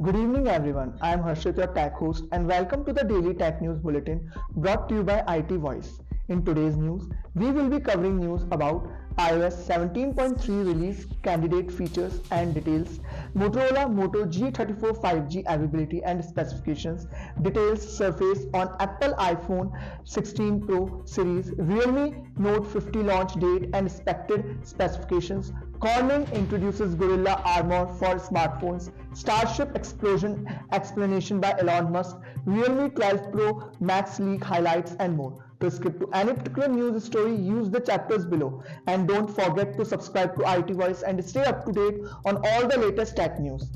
Good evening, everyone. I am Harshit, your tech host, and welcome to the Daily Tech News Bulletin brought to you by IT Voice. In today's news, we will be covering news about iOS 17.3 release, candidate features and details, Motorola Moto G34 5G availability and specifications, details surface on Apple iPhone 16 Pro series, Realme Note 50 launch date and expected specifications, Corning introduces Gorilla Armor for smartphones, Starship explosion explanation by Elon Musk, Realme 12 Pro Max leak highlights and more. To skip to any particular news story, use the chapters below. And don't forget to subscribe to IT Voice and stay up to date on all the latest tech news.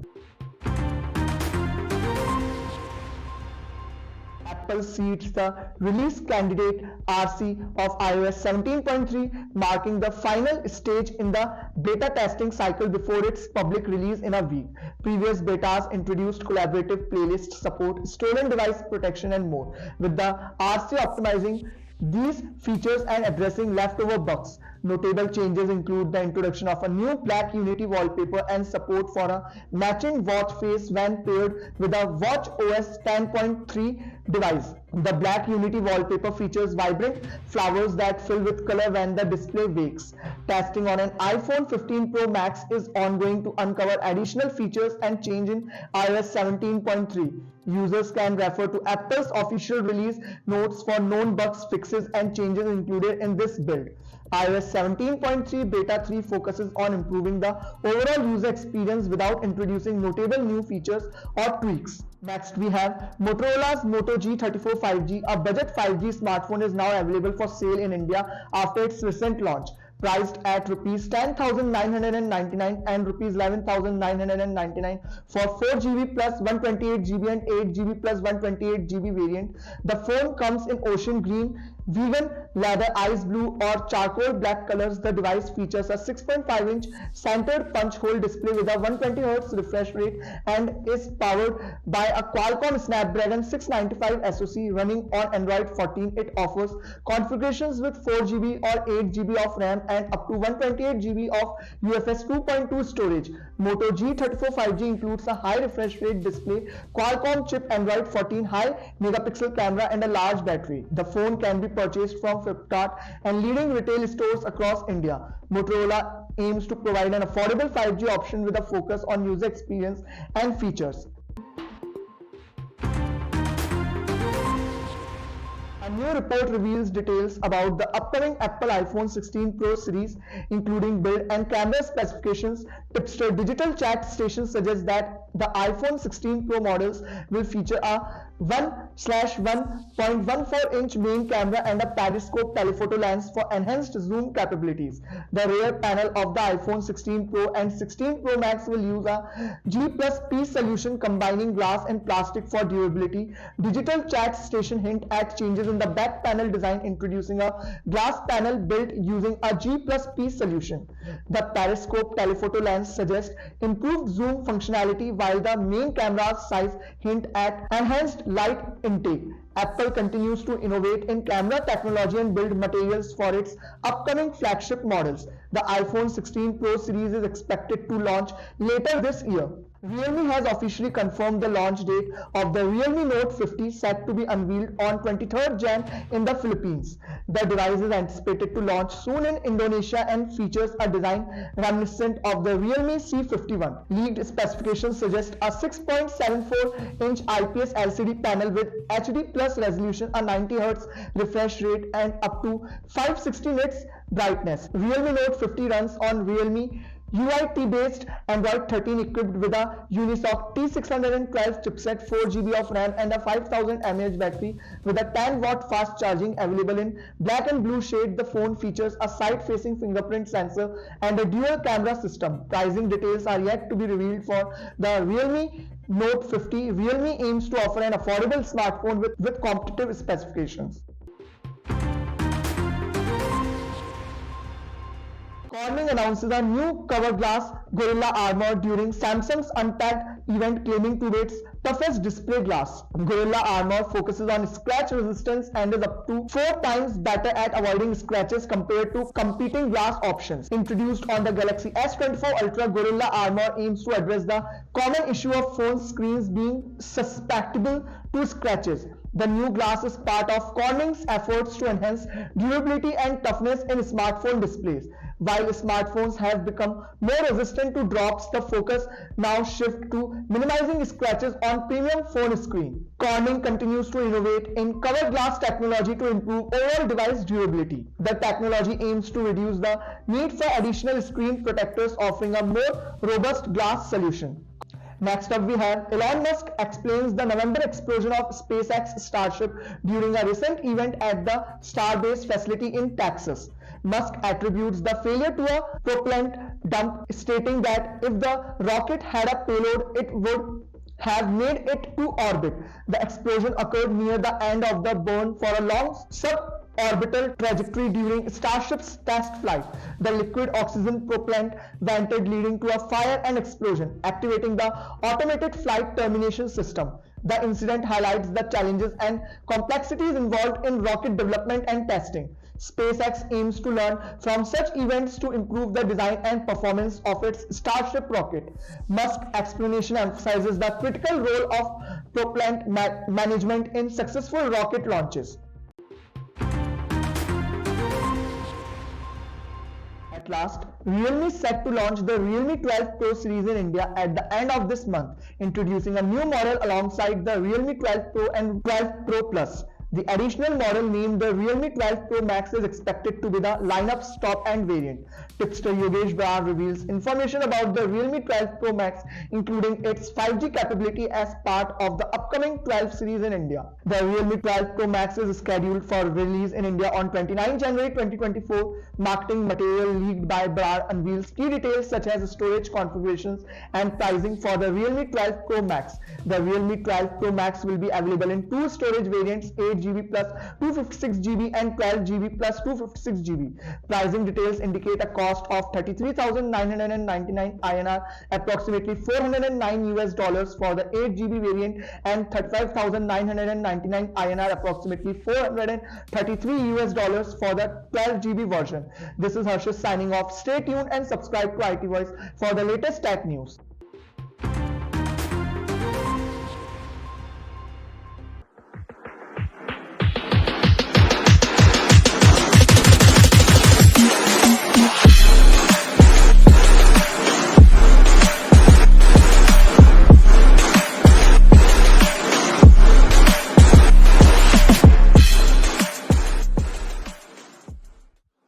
Apple seeds the release candidate RC of iOS 17.3, marking the final stage in the beta testing cycle before its public release in a week. Previous betas introduced collaborative playlist support, stolen device protection, and more, with the RC optimizing these features and addressing leftover bugs. Notable changes include the introduction of a new black Unity wallpaper and support for a matching watch face when paired with a watchOS 10.3 device. The black Unity wallpaper features vibrant flowers that fill with color when the display wakes. Testing on an iPhone 15 Pro Max is ongoing to uncover additional features and change in iOS 17.3. Users can refer to Apple's official release notes for known bugs, fixes, and changes included in this build. iOS 17.3 Beta 3 focuses on improving the overall user experience without introducing notable new features or tweaks. Next, we have Motorola's Moto G34 5G. A budget 5G smartphone is now available for sale in India after its recent launch. Priced at Rs 10,999 and Rs 11,999 for 4GB plus 128GB and 8GB plus 128GB variant. The phone comes in ocean green, vegan leather, ice blue or charcoal black colors. The device features a 6.5-inch centered punch hole display with a 120Hz refresh rate and is powered by a Qualcomm Snapdragon 695 SoC running on Android 14. It offers configurations with 4GB or 8GB of RAM and up to 128GB of UFS 2.2 storage. Moto G34 5G includes a high refresh rate display, Qualcomm chip, Android 14, high megapixel camera and a large battery. The phone can be purchased from Flipkart and leading retail stores across India. Motorola aims to provide an affordable 5G option with a focus on user experience and features. A new report reveals details about the upcoming Apple iPhone 16 Pro series, including build and camera specifications. Tipster Digital Chat Station suggests that the iPhone 16 Pro models will feature a 1/1.14-inch main camera and a periscope telephoto lens for enhanced zoom capabilities. The rear panel of the iPhone 16 Pro and 16 Pro Max will use a G+P solution combining glass and plastic for durability. Digital Chat Station hint at changes in the back panel design, introducing a glass panel built using a G+P solution. The periscope telephoto lens suggests improved zoom functionality, while the main camera's size hint at enhanced light intake. Apple continues to innovate in camera technology and build materials for its upcoming flagship models. The iPhone 16 Pro series is expected to launch later this year. Realme has officially confirmed the launch date of the Realme Note 50, set to be unveiled on 23rd Jan in the Philippines. The device is anticipated to launch soon in Indonesia and features a design reminiscent of the Realme C51. Leaked specifications suggest a 6.74-inch IPS LCD panel with HD plus resolution, a 90Hz refresh rate and up to 560 nits brightness. Realme Note 50 runs on Realme UIT-based Android 13 equipped with a Unisoc T612 chipset, 4GB of RAM and a 5000 mAh battery with a 10-watt fast charging. Available in black and blue shade, the phone features a side-facing fingerprint sensor and a dual camera system. Pricing details are yet to be revealed for the Realme Note 50. Realme aims to offer an affordable smartphone with competitive specifications. Corning announces a new cover glass Gorilla Armor during Samsung's Unpacked event claiming to be its toughest display glass. Gorilla Armor focuses on scratch resistance and is up to 4 times better at avoiding scratches compared to competing glass options. Introduced on the Galaxy S24 Ultra, Gorilla Armor aims to address the common issue of phone screens being susceptible to scratches. The new glass is part of Corning's efforts to enhance durability and toughness in smartphone displays. While smartphones have become more resistant to drops, the focus now shifts to minimizing scratches on premium phone screen. Corning continues to innovate in cover glass technology to improve overall device durability. The technology aims to reduce the need for additional screen protectors, offering a more robust glass solution. Next up, we have Elon Musk explains the November explosion of SpaceX Starship during a recent event at the Starbase facility in Texas. Musk attributes the failure to a propellant dump, stating that if the rocket had a payload, it would have made it to orbit. The explosion occurred near the end of the burn for a long suborbital trajectory during Starship's test flight. The liquid oxygen propellant vented, leading to a fire and explosion, activating the automated flight termination system. The incident highlights the challenges and complexities involved in rocket development and testing. SpaceX aims to learn from such events to improve the design and performance of its Starship rocket. Musk's explanation emphasizes the critical role of propellant management in successful rocket launches. At last, Realme is set to launch the Realme 12 Pro series in India at the end of this month, introducing a new model alongside the Realme 12 Pro and 12 Pro Plus. The additional model named the Realme 12 Pro Max is expected to be the lineup's top-end variant. Tipster Yogesh Brar reveals information about the Realme 12 Pro Max, including its 5G capability as part of the upcoming 12 series in India. The Realme 12 Pro Max is scheduled for release in India on 29 January 2024. Marketing material leaked by Brar unveils key details such as storage configurations and pricing for the Realme 12 Pro Max. The Realme 12 Pro Max will be available in two storage variants, 8GB plus 256GB and 12GB plus 256GB. Pricing details indicate a cost of 33,999 INR, approximately $409 for the 8GB variant, and 35,999 INR, approximately $433 for the 12GB version. This is Harshit signing off. Stay tuned and subscribe to IT Voice for the latest tech news.